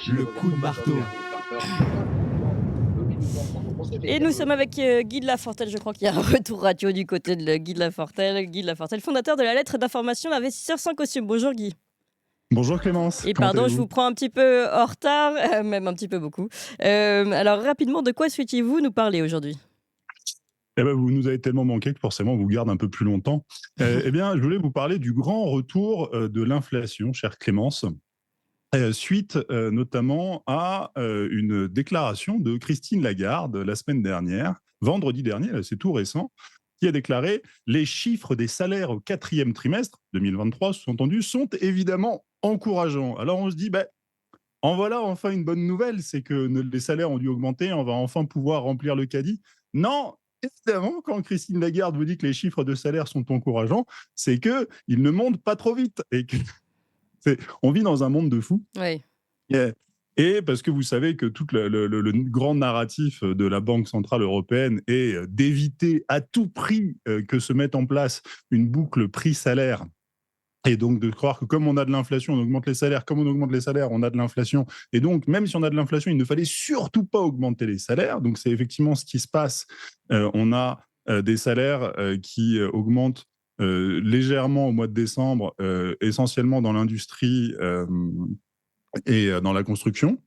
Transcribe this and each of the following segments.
Le coup de marteau. Et nous sommes avec Guy de Lafortelle. Je crois qu'il y a un retour radio du côté de Guy de Lafortelle. Guy de Lafortelle, fondateur de la lettre d'information L'investisseur sans costume. Bonjour Guy. Bonjour Clémence, Et comment pardon, je allez-vous? vous prends un petit peu en retard, même un petit peu beaucoup. Alors rapidement, de quoi souhaitiez-vous nous parler aujourd'hui? Eh ben, vous nous avez tellement manqué que forcément on vous garde un peu plus longtemps. Eh bien, je voulais vous parler du grand retour de l'inflation, chère Clémence, suite notamment à une déclaration de Christine Lagarde la semaine dernière, vendredi dernier, là, c'est tout récent, qui a déclaré: les chiffres des salaires au quatrième trimestre 2023, sous-entendu, sont évidemment encourageants. Alors on se dit, ben, en voilà enfin une bonne nouvelle, c'est que les salaires ont dû augmenter, on va enfin pouvoir remplir le caddie. Non, évidemment, quand Christine Lagarde vous dit que les chiffres de salaire sont encourageants, c'est qu'ils ne montent pas trop vite. Et que on vit dans un monde de fous. Oui. Et parce que vous savez que tout le grand narratif de la Banque Centrale Européenne est d'éviter à tout prix que se mette en place une boucle prix-salaire. Et donc de croire que comme on a de l'inflation, on augmente les salaires, comme on augmente les salaires, on a de l'inflation. Et donc même si on a de l'inflation, il ne fallait surtout pas augmenter les salaires. Donc c'est effectivement ce qui se passe. On a des salaires qui augmentent légèrement au mois de décembre, essentiellement dans l'industrie et dans la construction.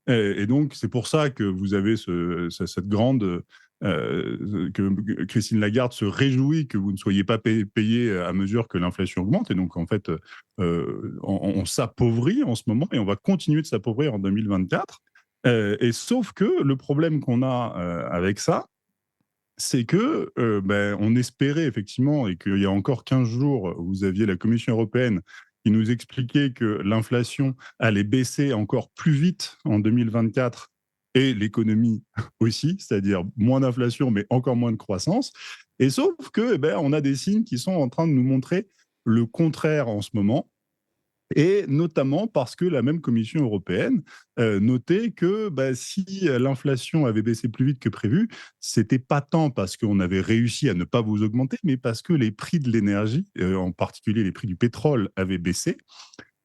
Et donc, c'est pour ça que vous avez cette grande. Que Christine Lagarde se réjouit que vous ne soyez pas payé à mesure que l'inflation augmente. Et donc, en fait, on s'appauvrit en ce moment et on va continuer de s'appauvrir en 2024. Et sauf que le problème qu'on a avec ça, c'est que ben, on espérait effectivement, et qu'il y a encore 15 jours, vous aviez la Commission européenne qui nous expliquait que l'inflation allait baisser encore plus vite en 2024 et l'économie aussi, c'est-à-dire moins d'inflation mais encore moins de croissance. Et sauf que eh ben, on a des signes qui sont en train de nous montrer le contraire en ce moment, et notamment parce que la même Commission européenne notait que bah, si l'inflation avait baissé plus vite que prévu, c'était pas tant parce qu'on avait réussi à ne pas vous augmenter, mais parce que les prix de l'énergie, en particulier les prix du pétrole, avaient baissé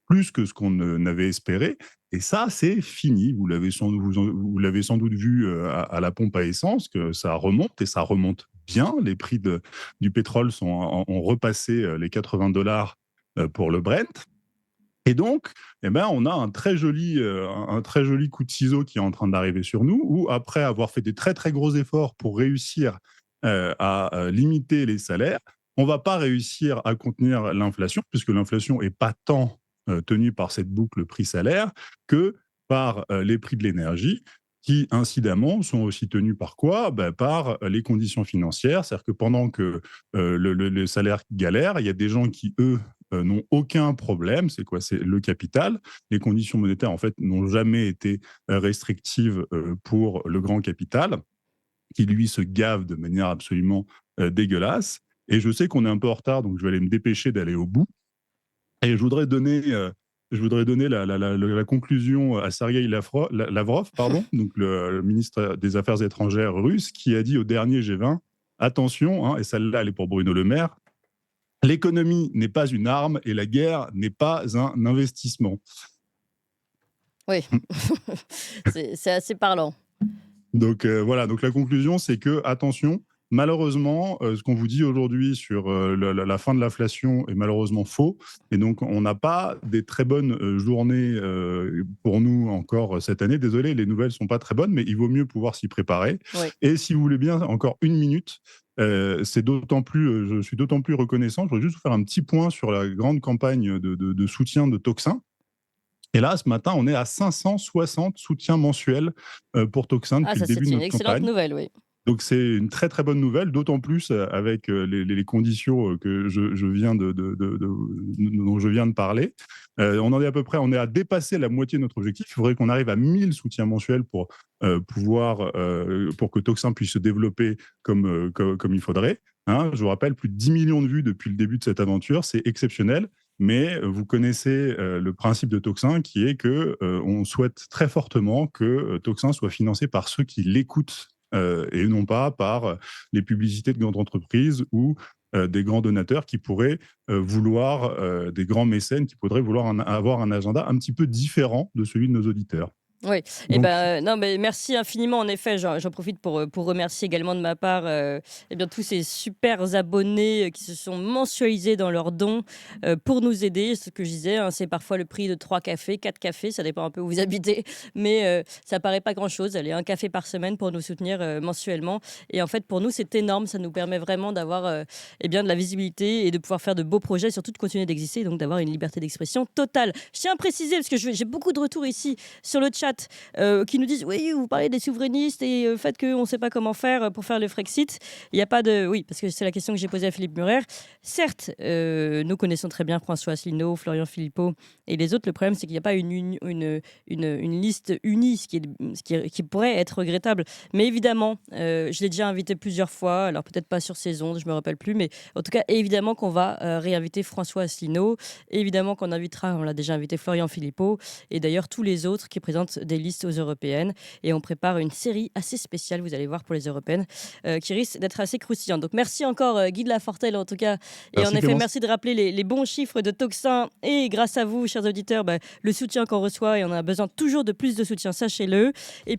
plus que ce qu'on n'avait espéré. Et ça, c'est fini. Vous l'avez sans doute vu à la pompe à essence, que ça remonte et ça remonte bien. Les prix du pétrole ont repassé les 80 $ pour le Brent. Et donc, eh ben, on a un très joli coup de ciseau qui est en train d'arriver sur nous, où après avoir fait des très très gros efforts pour réussir à limiter les salaires, on va pas réussir à contenir l'inflation, puisque l'inflation est pas tant tenue par cette boucle prix-salaire que par les prix de l'énergie, qui incidemment sont aussi tenus par quoi? Ben, par les conditions financières. C'est-à-dire que pendant que le salaire galère, il y a des gens qui, eux, n'ont aucun problème. C'est quoi? C'est le capital. Les conditions monétaires, en fait, n'ont jamais été restrictives pour le grand capital, qui, lui, se gave de manière absolument dégueulasse. Et je sais qu'on est un peu en retard, donc je vais aller me dépêcher d'aller au bout. Et je voudrais donner la conclusion à Sergueï Lavrov, pardon, donc le ministre des Affaires étrangères russe, qui a dit au dernier G20, attention, hein, et celle-là, elle est pour Bruno Le Maire, l'économie n'est pas une arme et la guerre n'est pas un investissement. Oui, c'est assez parlant. Donc voilà, donc la conclusion, c'est que, attention, malheureusement, ce qu'on vous dit aujourd'hui sur la fin de l'inflation est malheureusement faux. Et donc, on n'a pas des très bonnes journées pour nous encore cette année. Désolé, les nouvelles ne sont pas très bonnes, mais il vaut mieux pouvoir s'y préparer. Oui. Et si vous voulez bien, encore une minute, c'est d'autant plus, je suis d'autant plus reconnaissant. Je voudrais juste vous faire un petit point sur la grande campagne de soutien de Toxin. Et là, ce matin, on est à 560 soutiens mensuels pour Toxin Ah, depuis le ça, début c'est de une notre excellente campagne. nouvelle, oui. Donc c'est une très très bonne nouvelle, d'autant plus avec les conditions que je viens dont je viens de parler. On en est à peu près, on est à dépasser la moitié de notre objectif. Il faudrait qu'on arrive à 1000 soutiens mensuels pour pour que Toxin puisse se développer comme il faudrait. Hein, je vous rappelle, plus de 10 millions de vues depuis le début de cette aventure, c'est exceptionnel. Mais vous connaissez le principe de Toxin, qui est que on souhaite très fortement que Toxin soit financé par ceux qui l'écoutent et non pas par les publicités de grandes entreprises ou des grands donateurs qui pourraient vouloir, des grands mécènes qui pourraient vouloir avoir un agenda un petit peu différent de celui de nos auditeurs. Oui, et Donc, non, mais merci infiniment. En effet, j'en profite pour remercier également de ma part, eh bien, tous ces super abonnés, qui se sont mensualisés dans leurs dons, pour nous aider. Ce que je disais, hein, c'est parfois le prix de 3 cafés, 4 cafés, ça dépend un peu où vous habitez, mais ça paraît pas grand-chose. Allez, 1 café par semaine pour nous soutenir, mensuellement, et en fait, pour nous, c'est énorme. Ça nous permet vraiment d'avoir, eh bien, de la visibilité et de pouvoir faire de beaux projets, surtout de continuer d'exister, donc d'avoir une liberté d'expression totale. Je tiens à préciser, parce que j'ai beaucoup de retours ici sur le chat, qui nous disent: «Oui, vous parlez des souverainistes et fait qu'on ne sait pas comment faire, pour faire le Frexit». Il y a pas de Oui, parce que c'est la question que j'ai posée à Philippe Murer. Certes, nous connaissons très bien François Asselineau, Florian Philippot et les autres. Le problème, c'est qu'il n'y a pas une liste unie, ce qui pourrait être regrettable. Mais évidemment, je l'ai déjà invité plusieurs fois, alors peut-être pas sur ces ondes, je me rappelle plus, mais en tout cas, évidemment qu'on va, réinviter François Asselineau. Évidemment qu'on invitera, on l'a déjà invité, Florian Philippot, et d'ailleurs tous les autres qui présentent des listes aux européennes. Et on prépare une série assez spéciale, vous allez voir, pour les européennes, qui risque d'être assez croustillante. Donc merci encore, Guy de Lafortelle, en tout cas. Et en merci effet, Clémence. merci de rappeler les bons chiffres de Toxin. Et grâce à vous, chers auditeurs, le soutien qu'on reçoit, et on a besoin toujours de plus de soutien, sachez-le. Et